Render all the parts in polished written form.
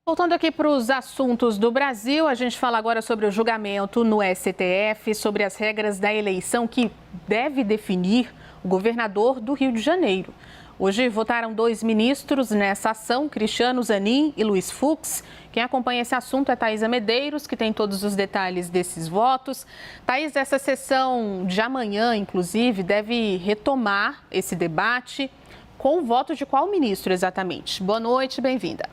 Voltando aqui para os assuntos do Brasil, a gente fala agora sobre o julgamento no STF, sobre as regras da eleição que deve definir o governador do Rio de Janeiro. Hoje votaram 2 ministros nessa ação, Cristiano Zanin e Luiz Fux. Quem acompanha esse assunto é Thaisa Medeiros, que tem todos os detalhes desses votos. Thaís, essa sessão de amanhã, inclusive, deve retomar esse debate com o voto de qual ministro exatamente? Boa noite, bem-vinda.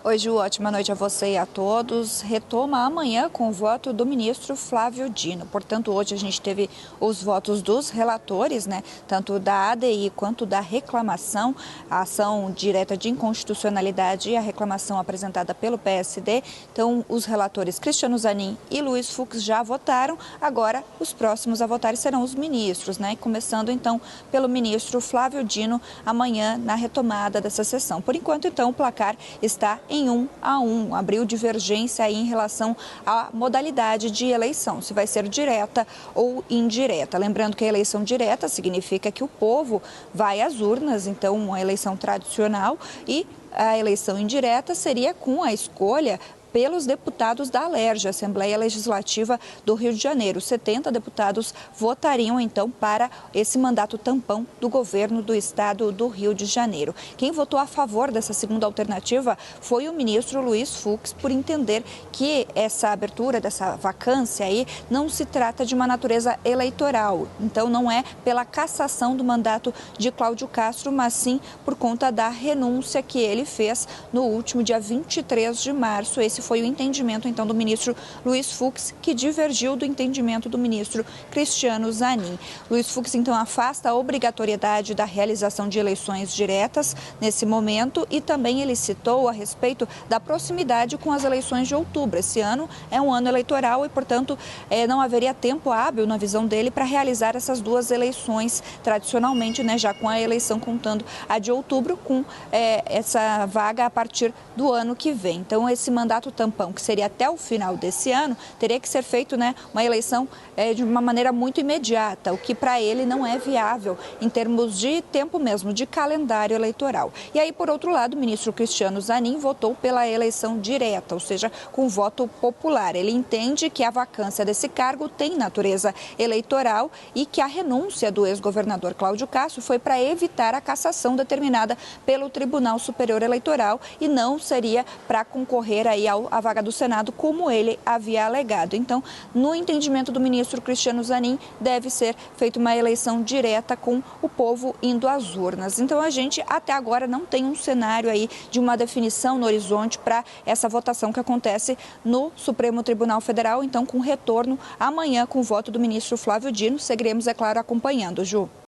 Oi, Ju, ótima noite a você e a todos. Retoma amanhã com o voto do ministro Flávio Dino. Portanto, hoje a gente teve os votos dos relatores, tanto da ADI quanto da reclamação, a ação direta de inconstitucionalidade e a reclamação apresentada pelo PSD. Então, os relatores Cristiano Zanin e Luiz Fux já votaram. Agora, os próximos a votar serão os ministros, Começando, então, pelo ministro Flávio Dino, amanhã na retomada dessa sessão. Por enquanto, então, o placar está em 1-1, abriu divergência aí em relação à modalidade de eleição, se vai ser direta ou indireta. Lembrando que a eleição direta significa que o povo vai às urnas, então uma eleição tradicional, e a eleição indireta seria com a escolha pelos deputados da ALERJ, Assembleia Legislativa do Rio de Janeiro. 70 deputados votariam, então, para esse mandato tampão do governo do estado do Rio de Janeiro. Quem votou a favor dessa segunda alternativa foi o ministro Luiz Fux, por entender que essa abertura dessa vacância aí não se trata de uma natureza eleitoral. Então, não é pela cassação do mandato de Cláudio Castro, mas sim por conta da renúncia que ele fez no último dia 23 de março. Esse foi o entendimento, então, do ministro Luiz Fux, que divergiu do entendimento do ministro Cristiano Zanin. Luiz Fux, então, afasta a obrigatoriedade da realização de eleições diretas nesse momento e também ele citou a respeito da proximidade com as eleições de outubro. Esse ano é um ano eleitoral e, portanto, não haveria tempo hábil, na visão dele, para realizar essas duas eleições tradicionalmente, já com a eleição contando a de outubro, com essa vaga a partir do ano que vem. Então, esse mandato tampão, que seria até o final desse ano, teria que ser feito uma eleição de uma maneira muito imediata, o que para ele não é viável em termos de tempo mesmo, de calendário eleitoral. E aí, por outro lado, o ministro Cristiano Zanin votou pela eleição direta, ou seja, com voto popular. Ele entende que a vacância desse cargo tem natureza eleitoral e que a renúncia do ex-governador Cláudio Castro foi para evitar a cassação determinada pelo Tribunal Superior Eleitoral e não seria para concorrer aí à vaga do Senado, como ele havia alegado. Então, no entendimento do ministro Cristiano Zanin, deve ser feita uma eleição direta com o povo indo às urnas. Então, a gente até agora não tem um cenário aí de uma definição no horizonte para essa votação que acontece no Supremo Tribunal Federal, então com retorno amanhã com o voto do ministro Flávio Dino. Seguiremos, é claro, acompanhando, Ju.